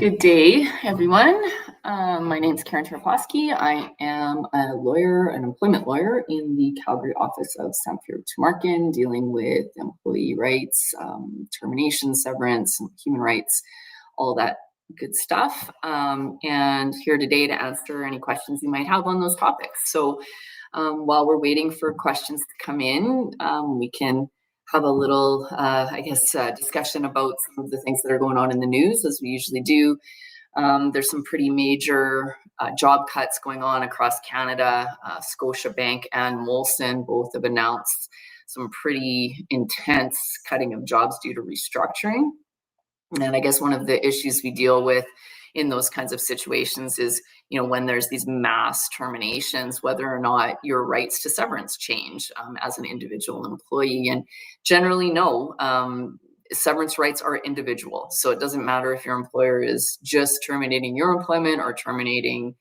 Good day, everyone. My name is Karen Tereposky. I am a lawyer, an employment lawyer in the Calgary office of Samfield Tumarkin, dealing with employee rights, termination, severance, human rights, all that good stuff. And here today to answer any questions you might have on those topics. So while we're waiting for questions to come in, we can have a little, discussion about some of the things that are going on in the news, as we usually do. There's some pretty major job cuts going on across Canada. Scotiabank and Molson both have announced some pretty intense cutting of jobs due to restructuring. And I guess one of the issues we deal with in those kinds of situations is, when there's these mass terminations, whether or not your rights to severance change as an individual employee. And generally, no, severance rights are individual. So it doesn't matter if your employer is just terminating your employment or terminating,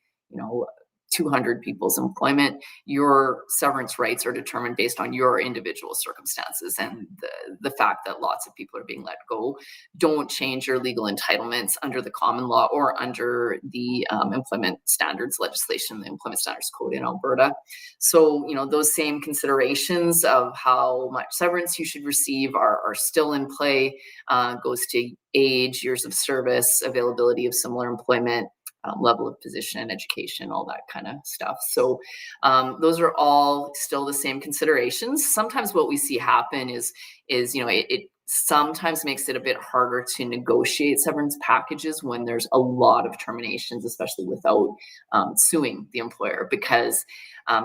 200 people's employment. Your severance rights are determined based on your individual circumstances, and the fact that lots of people are being let go don't change your legal entitlements under the common law or under the employment standards legislation, the Employment Standards Code in Alberta. So, those same considerations of how much severance you should receive are still in play. Goes to age, years of service, availability of similar employment, level of position, education, all that kind of stuff. So those are all still the same considerations. Sometimes what we see happen is it sometimes makes it a bit harder to negotiate severance packages when there's a lot of terminations, especially without suing the employer, because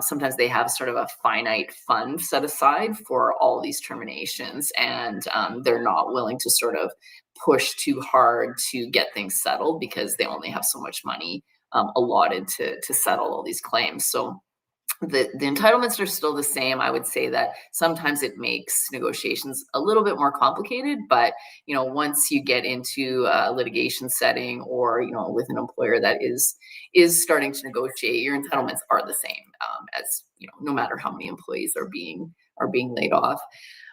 sometimes they have sort of a finite fund set aside for all these terminations, and they're not willing to sort of push too hard to get things settled because they only have so much money allotted to settle all these claims. So the entitlements are still the same. I would say that sometimes it makes negotiations a little bit more complicated, but once you get into a litigation setting or with an employer that is starting to negotiate, your entitlements are the same as no matter how many employees are being laid off.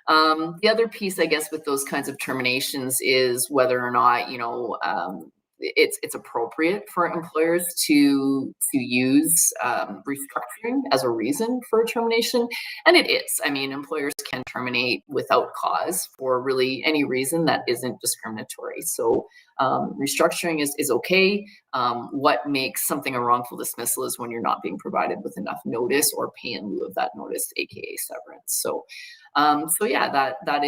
The other piece, I guess, with those kinds of terminations is whether or not it's appropriate for employers to use restructuring as a reason for a termination, and it is. I mean, employers can terminate without cause for really any reason that isn't discriminatory. So restructuring is okay. What makes something a wrongful dismissal is when you're not being provided with enough notice or pay in lieu of that notice, aka severance. So that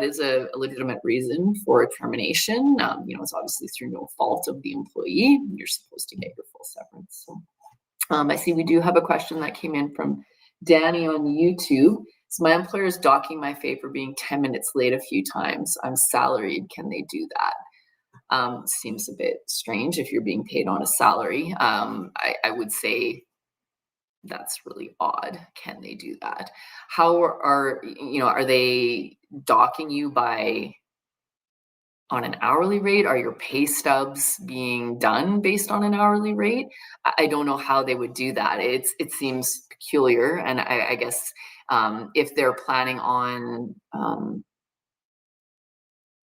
is a legitimate reason for a termination. It's obviously through no fault of the employee. You're supposed to get your full severance. So I see we do have a question that came in from Danny on YouTube. So my employer is docking my pay for being 10 minutes late a few times. I'm salaried. Can they do that? Seems a bit strange if you're being paid on a salary. I would say that's really odd. Can they do that? How are they docking you on an hourly rate? Are your pay stubs being done based on an hourly rate? I don't know how they would do that. It seems peculiar, and I guess if they're planning on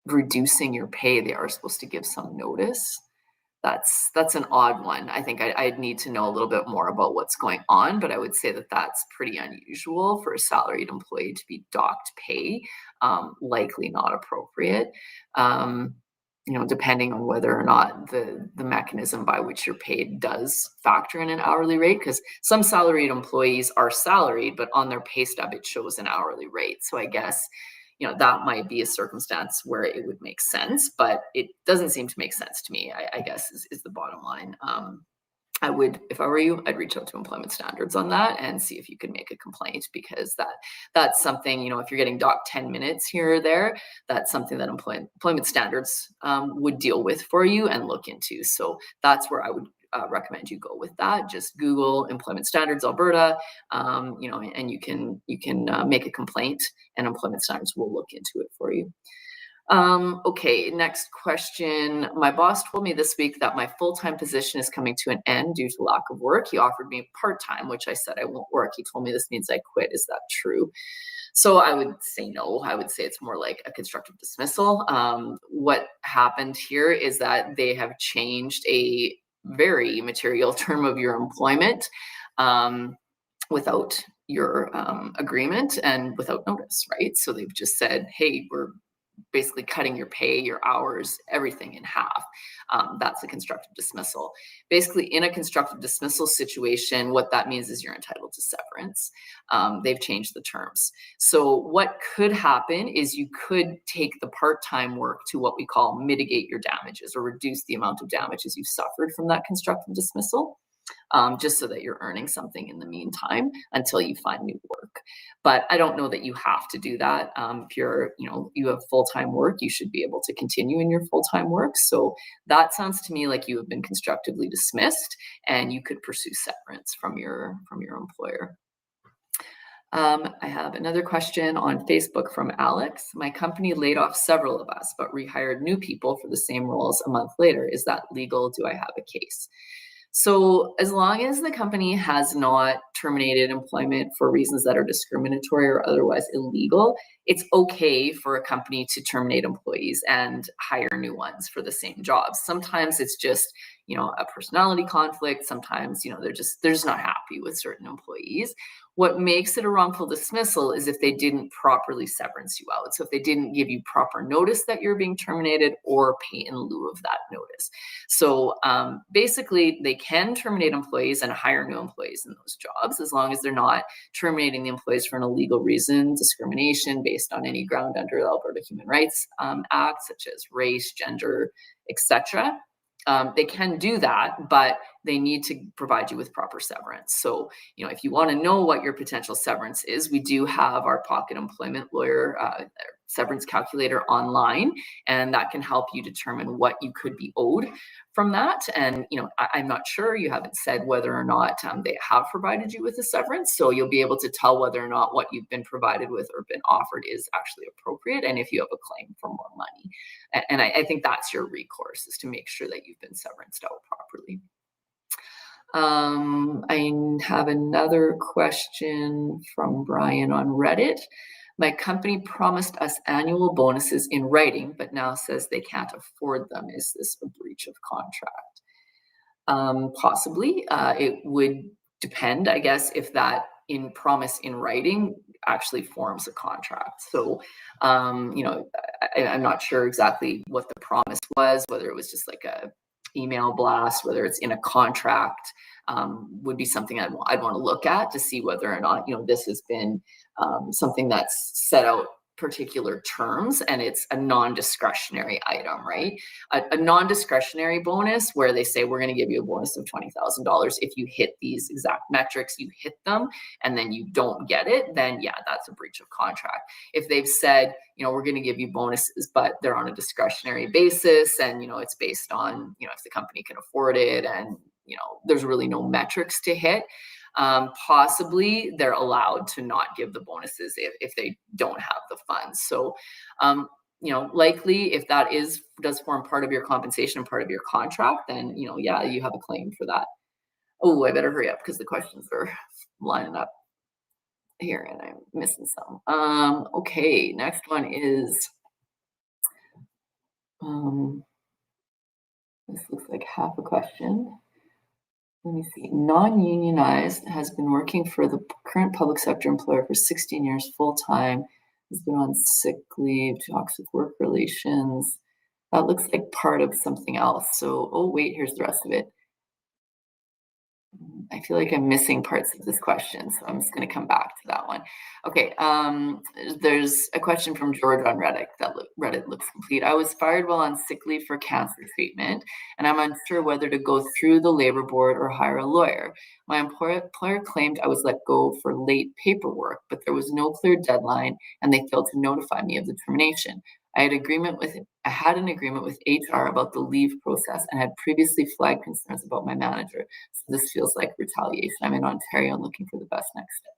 reducing your pay, they are supposed to give some notice. That's an odd one. I think I'd need to know a little bit more about what's going on, but I would say that that's pretty unusual for a salaried employee to be docked pay, likely not appropriate, depending on whether or not the mechanism by which you're paid does factor in an hourly rate, because some salaried employees are salaried, but on their pay stub, it shows an hourly rate. So I guess that might be a circumstance where it would make sense, but it doesn't seem to make sense to me, I guess is the bottom line. I would, if I were you, I'd reach out to employment standards on that and see if you could make a complaint, because that's something, if you're getting docked 10 minutes here or there, that's something that employment standards would deal with for you and look into. So that's where I would recommend you go with that. Just Google Employment Standards Alberta, and you can make a complaint, and Employment Standards will look into it for you. Okay, next question. My boss told me this week that my full-time position is coming to an end due to lack of work. He offered me part-time, which I said I won't work. He told me this means I quit. Is that true? So I would say no. I would say it's more like a constructive dismissal. What happened here is that they have changed a very material term of your employment without your agreement and without notice, right? So they've just said, hey, we're basically cutting your pay, your hours, everything in half. That's a constructive dismissal. Basically, in a constructive dismissal situation, what that means is you're entitled to severance. They've changed the terms. So what could happen is you could take the part-time work to what we call mitigate your damages or reduce the amount of damages you've suffered from that constructive dismissal. Just so that you're earning something in the meantime until you find new work. But I don't know that you have to do that. If you have full-time work, you should be able to continue in your full-time work. So that sounds to me like you have been constructively dismissed and you could pursue severance from your employer. I have another question on Facebook from Alex. My company laid off several of us, but rehired new people for the same roles a month later. Is that legal? Do I have a case? So as long as the company has not terminated employment for reasons that are discriminatory or otherwise illegal, it's okay for a company to terminate employees and hire new ones for the same jobs. Sometimes it's just, a personality conflict. Sometimes, they're just not happy with certain employees. What makes it a wrongful dismissal is if they didn't properly severance you out. So if they didn't give you proper notice that you're being terminated or pay in lieu of that notice. So basically, they can terminate employees and hire new employees in those jobs as long as they're not terminating the employees for an illegal reason, discrimination based on any ground under the Alberta Human Rights Act, such as race, gender, etc. They can do that, but they need to provide you with proper severance. So, if you want to know what your potential severance is, we do have our Pocket Employment Lawyer severance calculator online, and that can help you determine what you could be owed from that. And, I'm not sure, you haven't said whether or not they have provided you with a severance. So you'll be able to tell whether or not what you've been provided with or been offered is actually appropriate, and if you have a claim for more money. And I think that's your recourse, is to make sure that you've been severanced out properly. I have another question from Brian on Reddit. My company promised us annual bonuses in writing, but now says they can't afford them. Is this a breach of contract? Possibly. It would depend, I guess, if that promise in writing actually forms a contract. So, I'm not sure exactly what the promise was, whether it was just like a email blast, whether it's in a contract, would be something I'd want to look at to see whether or not, this has been something that's set out particular terms and it's a non-discretionary item, right? A non-discretionary bonus where they say we're going to give you a bonus of $20,000 if you hit these exact metrics, you hit them, and then you don't get it, then yeah, that's a breach of contract. If they've said, we're going to give you bonuses, but they're on a discretionary basis, and it's based on, if the company can afford it, and there's really no metrics to hit, possibly they're allowed to not give the bonuses if they don't have the funds. So, likely if that does form part of your compensation and part of your contract, then, yeah, you have a claim for that. Oh, I better hurry up because the questions are lining up here and I'm missing some. Okay, next one is, this looks like half a question. Let me see. Non-unionized, has been working for the current public sector employer for 16 years full-time, has been on sick leave, toxic work relations. That looks like part of something else. So, oh wait, here's the rest of it. I feel like I'm missing parts of this question, so I'm just going to come back to that one. Okay, there's a question from George on Reddit. Reddit looks complete. I was fired while on sick leave for cancer treatment, and I'm unsure whether to go through the labor board or hire a lawyer. My employer claimed I was let go for late paperwork, but there was no clear deadline, and they failed to notify me of the termination. I had an agreement with HR about the leave process and had previously flagged concerns about my manager. So this feels like retaliation. I'm in Ontario and looking for the best next step.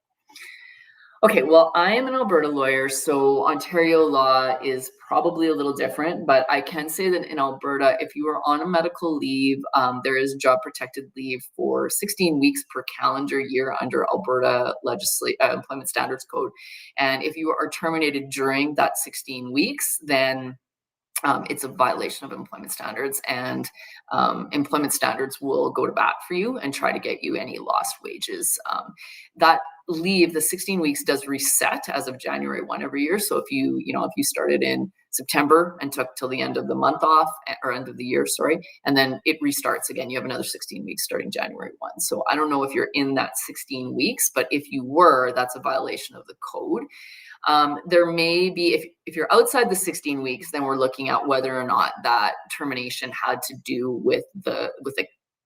Okay, well, I am an Alberta lawyer, so Ontario law is probably a little different, but I can say that in Alberta, if you are on a medical leave, there is job protected leave for 16 weeks per calendar year under Alberta Employment Standards Code. And if you are terminated during that 16 weeks, then it's a violation of employment standards, and employment standards will go to bat for you and try to get you any lost wages. That leave, the 16 weeks, does reset as of January 1 every year. So if you started in September and took till the end of the month off, or end of the year, sorry, and then it restarts again, you have another 16 weeks starting January 1. So I don't know if you're in that 16 weeks, but if you were, that's a violation of the code. There may be, if you're outside the 16 weeks, then we're looking at whether or not that termination had to do with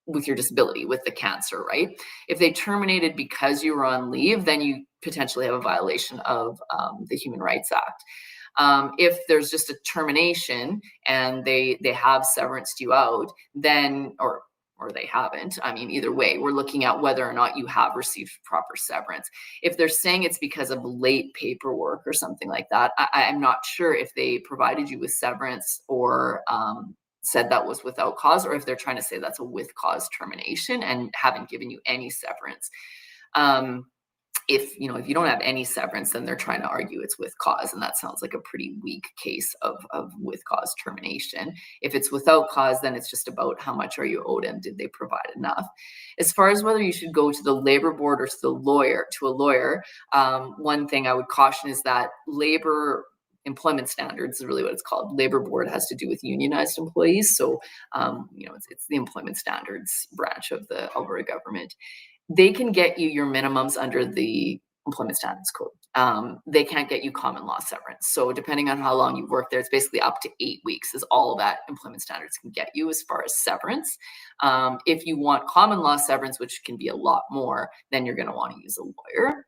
with your disability, with the cancer, right? If they terminated because you were on leave, then you potentially have a violation of the Human Rights Act. If there's just a termination and they have severance you out, then or they haven't. I mean, either way, we're looking at whether or not you have received proper severance. If they're saying it's because of late paperwork or something like that, I'm not sure if they provided you with severance or said that was without cause, or if they're trying to say that's a with cause termination and haven't given you any severance. If you don't have any severance, then they're trying to argue it's with cause, and that sounds like a pretty weak case of with cause termination. If it's without cause, then it's just about how much are you owed and did they provide enough. As far as whether you should go to the labor board or to a lawyer, one thing I would caution is that labor employment standards is really what it's called. Labor board has to do with unionized employees, so it's the employment standards branch of the Alberta government. They can get you your minimums under the Employment Standards Code. They can't get you common law severance. So depending on how long you've worked there, it's basically up to 8 weeks is all that employment standards can get you as far as severance. If you want common law severance, which can be a lot more, then you're going to want to use a lawyer.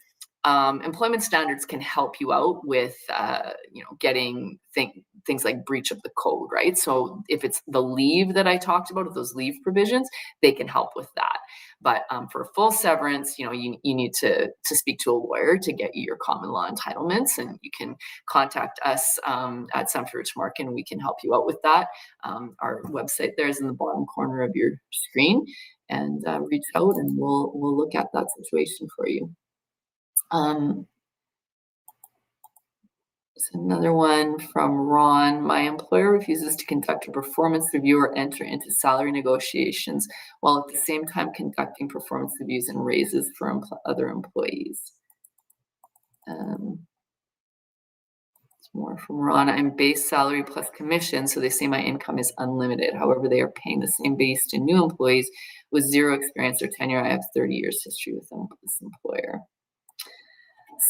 Employment standards can help you out with, getting things like breach of the code, right? So if it's the leave that I talked about, of those leave provisions, they can help with that. But for full severance, you need to speak to a lawyer to get you your common law entitlements, and you can contact us at Samfiru Tamarkin, and we can help you out with that. Our website there is in the bottom corner of your screen, and reach out, and we'll look at that situation for you. Another one from Ron. My employer refuses to conduct a performance review or enter into salary negotiations while at the same time conducting performance reviews and raises for other employees. More from Ron. I'm base salary plus commission, so they say my income is unlimited. However, they are paying the same base to new employees with zero experience or tenure. I have 30 years history with this employer.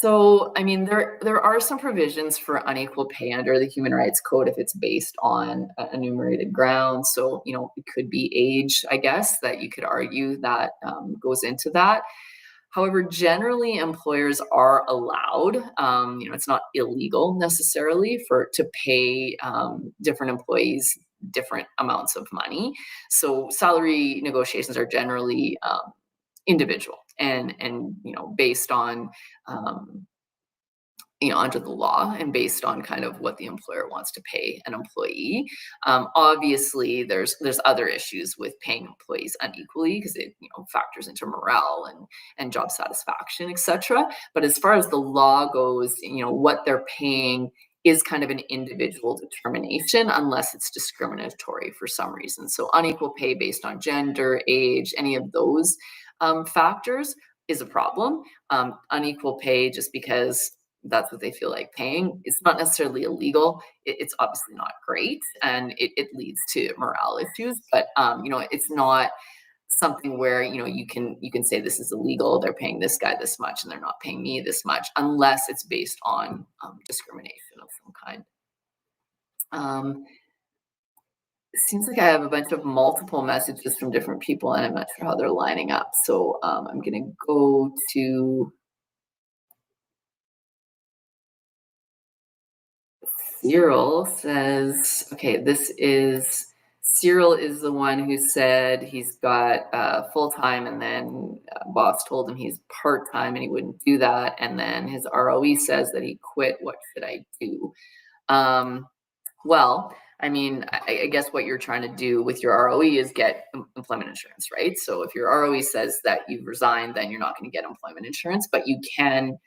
So, I mean, there are some provisions for unequal pay under the Human Rights Code if it's based on enumerated grounds. So, it could be age, I guess, that you could argue that goes into that. However, generally, employers are allowed, it's not illegal necessarily to pay different employees different amounts of money. So salary negotiations are generally individual and based on under the law and based on kind of what the employer wants to pay an employee. Obviously, there's other issues with paying employees unequally because it factors into morale and job satisfaction, etc. But as far as the law goes, what they're paying is kind of an individual determination unless it's discriminatory for some reason. So unequal pay based on gender, age, any of those factors is a problem. Unequal pay just because that's what they feel like paying. It's not necessarily illegal. It's obviously not great, and it leads to morale issues. But it's not something where you can say this is illegal. They're paying this guy this much, and they're not paying me this much, unless it's based on discrimination of some kind. It seems like I have a bunch of multiple messages from different people, and I'm not sure how they're lining up. So I'm going to go to Cyril. Says, okay, this is Cyril is the one who said he's got full-time, and then boss told him he's part-time and he wouldn't do that. And then his ROE says that he quit. What should I do? Um, well, I mean, I guess what you're trying to do with your ROE is get employment insurance, right? So if your ROE says that you've resigned, then you're not going to get employment insurance, but you can,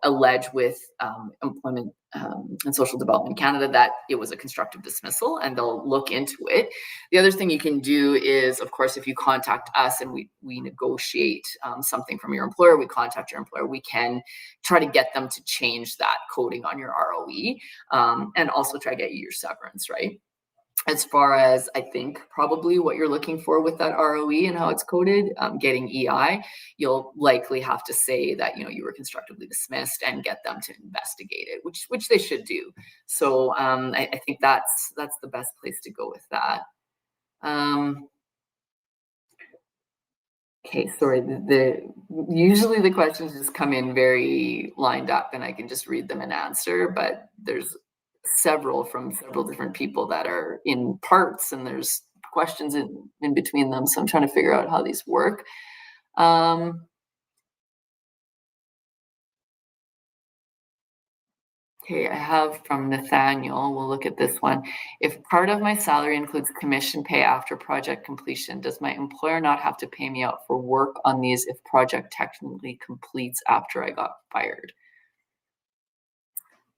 allege with Employment and Social Development Canada that it was a constructive dismissal, and they'll look into it. The other thing you can do is, of course, if you contact us and we negotiate something from your employer, we contact your employer, we can try to get them to change that coding on your ROE, and also try to get you your severance, right? As far as I think probably what you're looking for with that ROE and how it's coded, getting EI, you'll likely have to say that you were constructively dismissed and get them to investigate it, which they should do. So I think that's the best place to go with that. Okay, sorry. Usually the questions just come in very lined up, and I can just read them and answer. But there's several from several different people that are in parts, and there's questions in between them. So I'm trying to figure out how these work. Okay, I have from Nathaniel. We'll look at this one. If part of my salary includes commission pay after project completion, does my employer not have to pay me out for work on these if project technically completes after I got fired?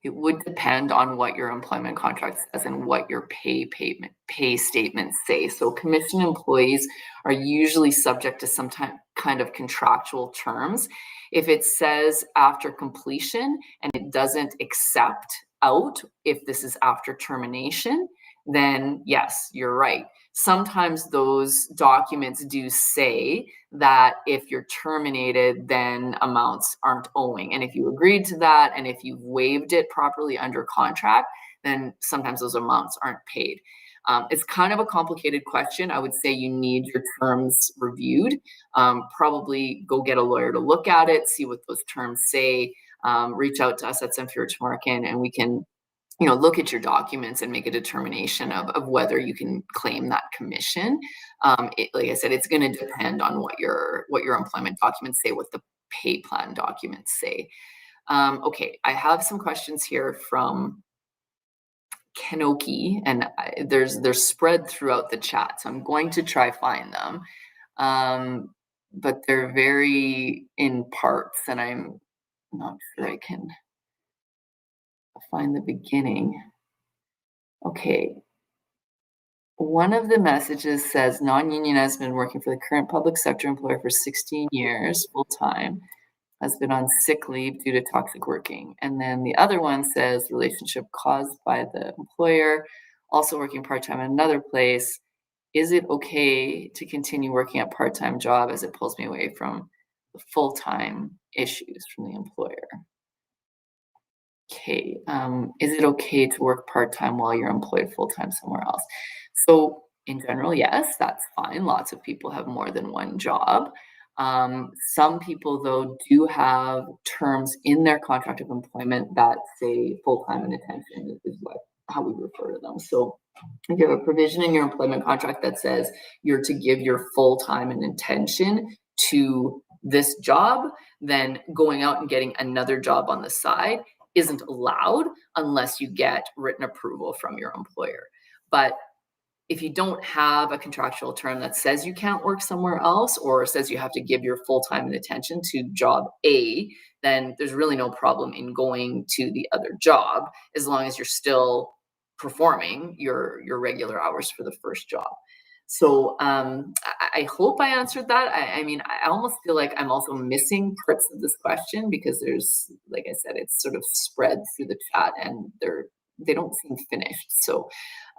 It would depend on what your employment contract says and what your pay statements say. So commission employees are usually subject to some kind of contractual terms. If it says after completion and it doesn't accept out if this is after termination, then yes, you're right. Sometimes those documents do say that if you're terminated, then amounts aren't owing. And if you agreed to that, and if you've waived it properly under contract, then sometimes those amounts aren't paid. It's kind of a complicated question. I would say you need your terms reviewed. Probably go get a lawyer to look at it, see what those terms say. Reach out to us at Samfiru Tumarkin, and we can look at your documents and make a determination of whether you can claim that commission. Like I said, it's going to depend on what your employment documents say, what the pay plan documents say. Okay, I have some questions here from Kenoki, and they're spread throughout the chat, so I'm going to try find them. But they're very in parts, and I'm not sure I can find the beginning. Okay. One of the messages says non-union has been working for the current public sector employer for 16 years full-time, has been on sick leave due to toxic working. And then the other one says relationship caused by the employer, also working part-time in another place. Is it okay to continue working at part-time job as it pulls me away from the full-time issues from the employer? Okay, is it okay to work part-time while you're employed full-time somewhere else? So in general, yes, that's fine. Lots of people have more than one job. Some people, though, do have terms in their contract of employment that say full-time and attention is how we refer to them. So if you have a provision in your employment contract that says you're to give your full-time and attention to this job, then going out and getting another job on the side isn't allowed unless you get written approval from your employer. But if you don't have a contractual term that says you can't work somewhere else or says you have to give your full time and attention to job A, then there's really no problem in going to the other job as long as you're still performing your regular hours for the first job. So I hope I answered that. I mean, I almost feel like I'm also missing parts of this question because there's, like I said, it's sort of spread through the chat and they don't seem finished. So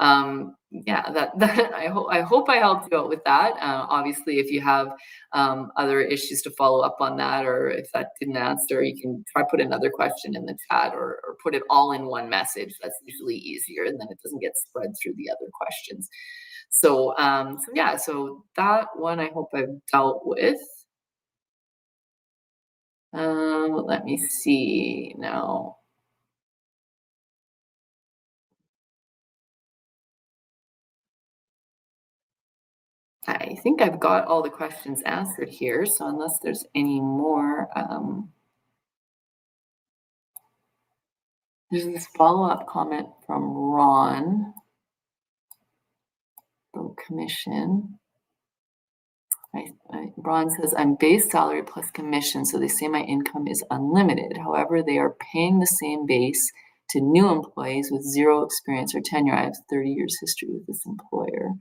yeah, that I hope I helped you out with that. Obviously, if you have other issues to follow up on that, or if that didn't answer, you can try put another question in the chat or put it all in one message. That's usually easier, and then it doesn't get spread through the other questions. So yeah, so that one I hope I've dealt with. Let me see now. I think I've got all the questions answered here. So unless there's any more, there's this follow-up comment from Ron, the commission. Ron says, I'm base salary plus commission, so they say my income is unlimited. However, they are paying the same base to new employees with zero experience or tenure. I have 30 years history with this employer.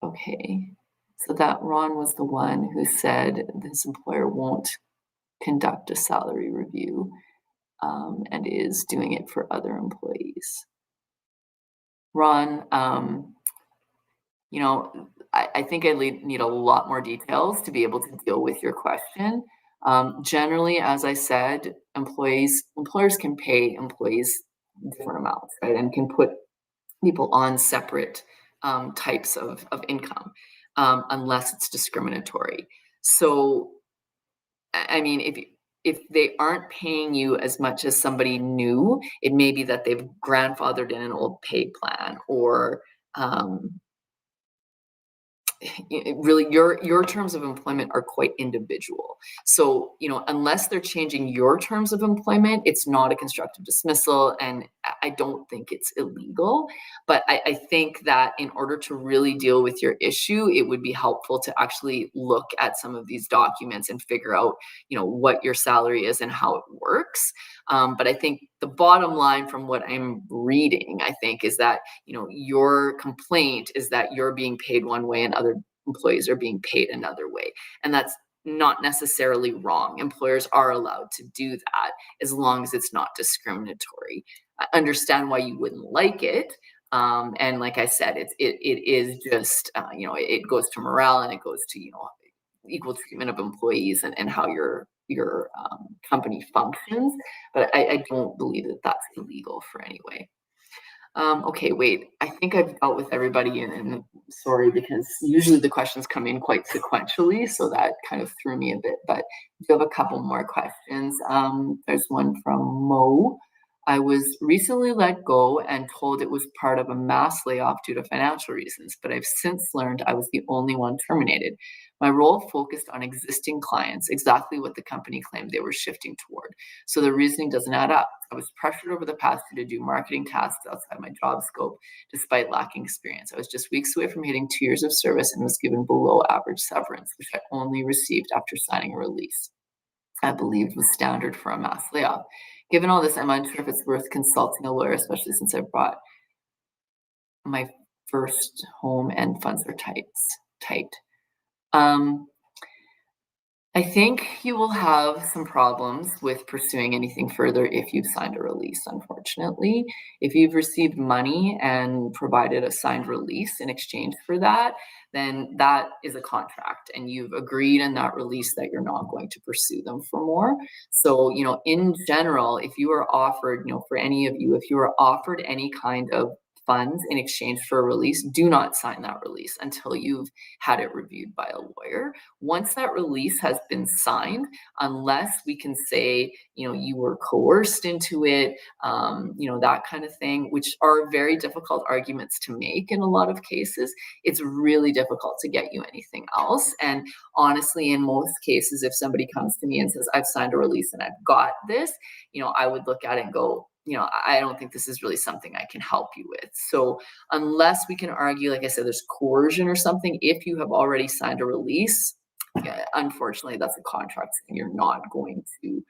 Okay, so that Ron was the one who said this employer won't conduct a salary review and is doing it for other employees. Ron, I think I need a lot more details to be able to deal with your question. Generally, as I said, employers can pay employees different amounts, right? And can put people on separate types of income unless it's discriminatory. So, I mean, if they aren't paying you as much as somebody new, it may be that they've grandfathered in an old pay plan, or really your terms of employment are quite individual. So, unless they're changing your terms of employment, it's not a constructive dismissal, and I don't think it's illegal. But I think that in order to really deal with your issue, it would be helpful to actually look at some of these documents and figure out, what your salary is and how it works. But I think the bottom line from what I'm reading, I think, is that, your complaint is that you're being paid one way and other employees are being paid another way. And that's not necessarily wrong. Employers are allowed to do that as long as it's not discriminatory. I understand why you wouldn't like it. And like I said, it is just, it goes to morale, and it goes to, equal treatment of employees, and how your company functions. But I don't believe that that's illegal for any way. Okay, wait, I think I've dealt with everybody, and sorry, because usually the questions come in quite sequentially, so that kind of threw me a bit, but I do have a couple more questions. There's one from Mo. I was recently let go and told it was part of a mass layoff due to financial reasons, but I've since learned I was the only one terminated. My role focused on existing clients, exactly what the company claimed they were shifting toward. So the reasoning doesn't add up. I was pressured over the past year to do marketing tasks outside my job scope, despite lacking experience. I was just weeks away from hitting 2 years of service and was given below average severance, which I only received after signing a release I believed was standard for a mass layoff. Given all this, I'm unsure if it's worth consulting a lawyer, especially since I bought my first home and funds are tight. Um, I think you will have some problems with pursuing anything further if you've signed a release, unfortunately. If you've received money and provided a signed release in exchange for that, then that is a contract, and you've agreed in that release that you're not going to pursue them for more. So, in general, if you are offered, for any of you, if you are offered any kind of funds in exchange for a release, do not sign that release until you've had it reviewed by a lawyer. Once that release has been signed, unless we can say, you were coerced into it, that kind of thing, which are very difficult arguments to make in a lot of cases, it's really difficult to get you anything else. And honestly, in most cases, if somebody comes to me and says, I've signed a release and I've got this, I would look at it and go, I don't think this is really something I can help you with. So unless we can argue, like I said, there's coercion or something, if you have already signed a release, unfortunately, that's a contract and you're not going to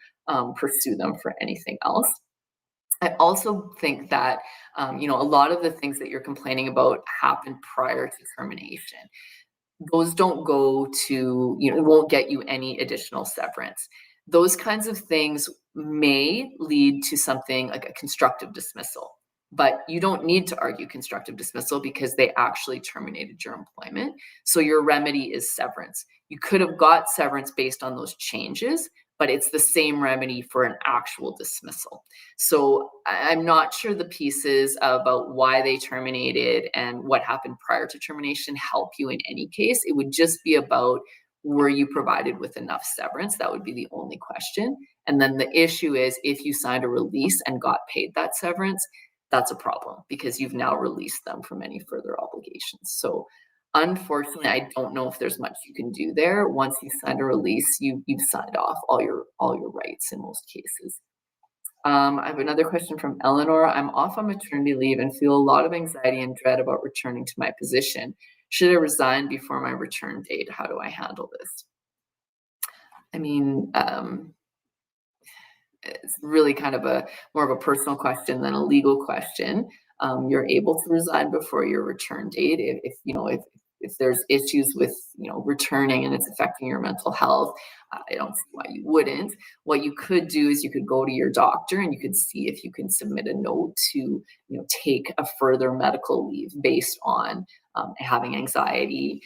pursue them for anything else. I also think that, a lot of the things that you're complaining about happened prior to termination. Those don't go to, it won't get you any additional severance. Those kinds of things may lead to something like a constructive dismissal, but you don't need to argue constructive dismissal because they actually terminated your employment. So your remedy is severance. You could have got severance based on those changes, but it's the same remedy for an actual dismissal. So I'm not sure the pieces about why they terminated and what happened prior to termination help you in any case. It would just be about, were you provided with enough severance? That would be the only question. And then the issue is, if you signed a release and got paid that severance, that's a problem because you've now released them from any further obligations. So unfortunately, I don't know if there's much you can do there. Once you sign a release, you've signed off all your rights in most cases. I have another question from Eleanor. I'm off on maternity leave and feel a lot of anxiety and dread about returning to my position. Should I resign before my return date? How do I handle this? I mean, it's really kind of a more of a personal question than a legal question. You're able to resign before your return date if there's issues with returning and it's affecting your mental health. I don't see why you wouldn't. What you could do is you could go to your doctor and you could see if you can submit a note to take a further medical leave based on having anxiety.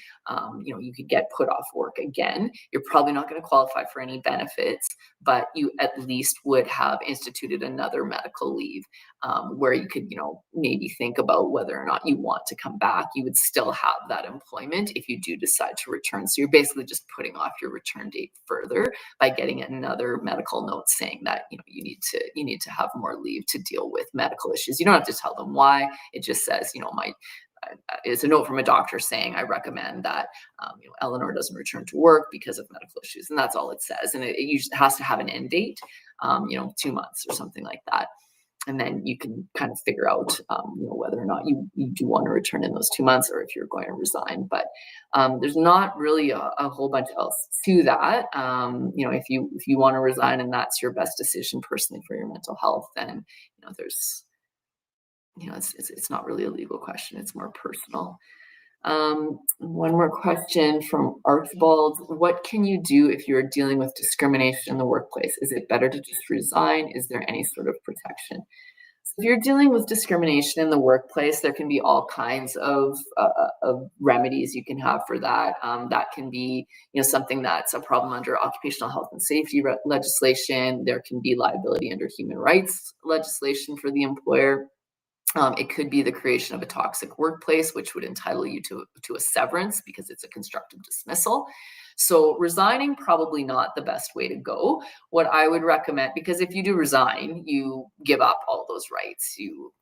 You could get put off work again. You're probably not going to qualify for any benefits, but you at least would have instituted another medical leave where you could, maybe think about whether or not you want to come back. You would still have that employment if you do decide to return. So you're basically just putting off your return date further by getting another medical note saying that you need to have more leave to deal with medical issues. You don't have to tell them why. It just says, it's a note from a doctor saying, I recommend that Eleanor doesn't return to work because of medical issues. And that's all it says. And it usually has to have an end date, 2 months or something like that. And then you can kind of figure out, whether or not you do want to return in those 2 months or if you're going to resign. But there's not really a whole bunch else to that. If you want to resign and that's your best decision personally for your mental health, then there's it's not really a legal question. It's more personal. One more question from Archibald. What can you do if you're dealing with discrimination in the workplace? Is it better to just resign? Is there any sort of protection? So if you're dealing with discrimination in the workplace, there can be all kinds of remedies you can have for that. That can be, something that's a problem under occupational health and safety legislation. There can be liability under human rights legislation for the employer. It could be the creation of a toxic workplace, which would entitle you to a severance because it's a constructive dismissal. So resigning, probably not the best way to go. What I would recommend, because if you do resign, you give up all those rights. You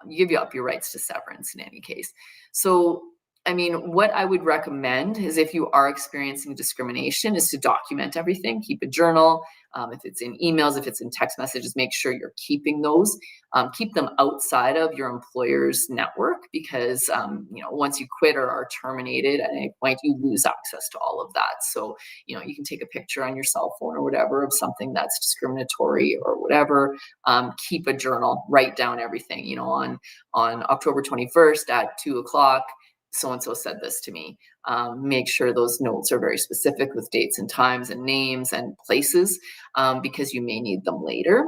give up your rights to severance in any case. So what I would recommend is if you are experiencing discrimination is to document everything, keep a journal. If it's in emails, if it's in text messages, make sure you're keeping those. Keep them outside of your employer's network because, once you quit or are terminated at any point, you lose access to all of that. So, you can take a picture on your cell phone or whatever of something that's discriminatory or whatever. Keep a journal, write down everything, on October 21st at 2:00, so-and-so said this to me. Make sure those notes are very specific with dates and times and names and places because you may need them later.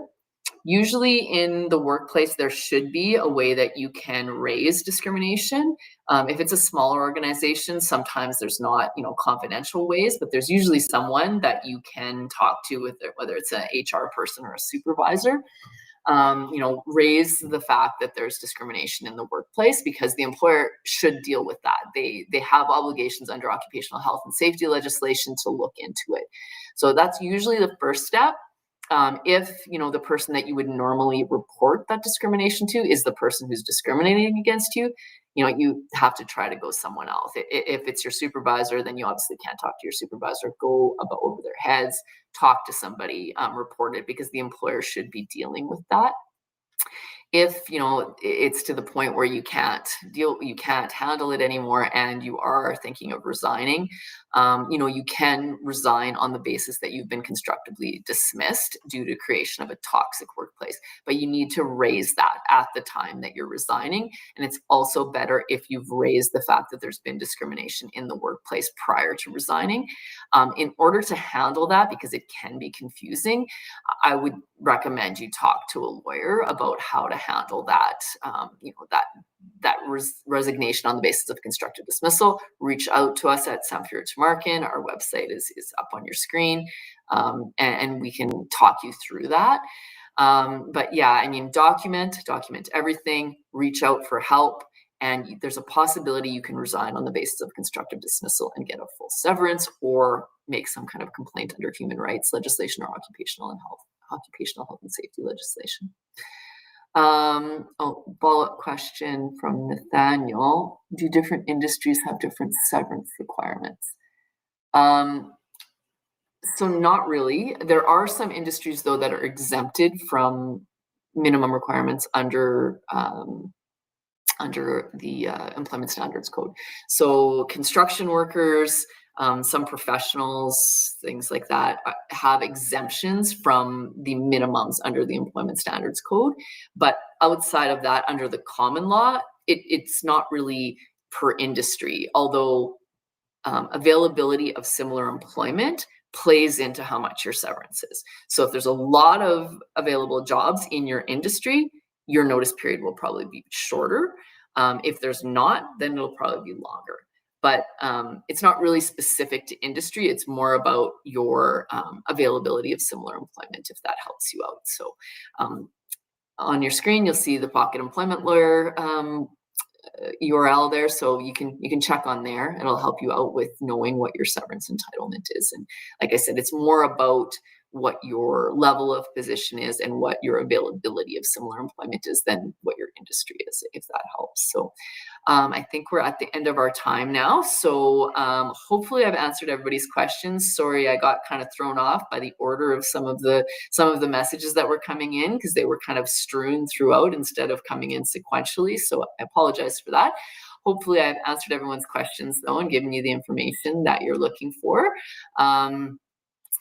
Usually in the workplace, there should be a way that you can raise discrimination. If it's a smaller organization, sometimes there's not, confidential ways, but there's usually someone that you can talk to with it, whether it's an HR person or a supervisor. Raise the fact that there's discrimination in the workplace because the employer should deal with that. They have obligations under occupational health and safety legislation to look into it. So that's usually the first step. If the person that you would normally report that discrimination to is the person who's discriminating against you, you have to try to go someone else. If it's your supervisor, then you obviously can't talk to your supervisor. Go about over their heads, talk to somebody, report it because the employer should be dealing with that. If it's to the point where you can't handle it anymore and you are thinking of resigning, you can resign on the basis that you've been constructively dismissed due to creation of a toxic workplace, but you need to raise that at the time that you're resigning. And it's also better if you've raised the fact that there's been discrimination in the workplace prior to resigning. In order to handle that, because it can be confusing, I would recommend you talk to a lawyer about how to handle that, resignation on the basis of constructive dismissal. Reach out to us at Samfiru Tumarkin. Our website is up on your screen, and we can talk you through that. But yeah, document everything. Reach out for help. And there's a possibility you can resign on the basis of constructive dismissal and get a full severance or make some kind of complaint under human rights legislation or occupational health and safety legislation. Follow-up question from Nathaniel. Do different industries have different severance requirements? So not really. There are some industries, though, that are exempted from minimum requirements under the Employment Standards Code. So construction workers, some professionals, things like that, have exemptions from the minimums under the Employment Standards Code. But outside of that, under the common law, it's not really per industry, although availability of similar employment plays into how much your severance is. So if there's a lot of available jobs in your industry, your notice period will probably be shorter. If there's not, then it'll probably be longer. But it's not really specific to industry. It's more about your availability of similar employment, if that helps you out. So on your screen, you'll see the Pocket Employment Lawyer URL there, so you can check on there. It'll help you out with knowing what your severance entitlement is. And like I said, it's more about what your level of position is and what your availability of similar employment is than what your industry is, if that helps. So I think we're at the end of our time now. So hopefully I've answered everybody's questions. Sorry, I got kind of thrown off by the order of some of the messages that were coming in, because they were kind of strewn throughout instead of coming in sequentially. So I apologize for that. Hopefully I've answered everyone's questions though and given you the information that you're looking for.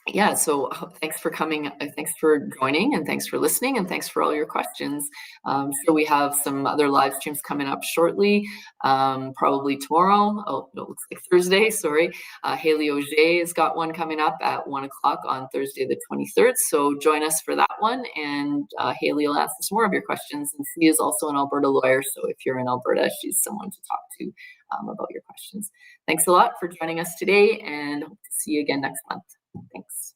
Yeah, so thanks for coming, thanks for joining, and thanks for listening, and thanks for all your questions. So we have some other live streams coming up shortly, probably tomorrow. Oh, no, it looks like Thursday, sorry. Haley Auger has got one coming up at 1 o'clock on Thursday the 23rd, so join us for that one, and Haley will answer some more of your questions, and she is also an Alberta lawyer, so if you're in Alberta, she's someone to talk to about your questions. Thanks a lot for joining us today, and hope to see you again next month. Thanks.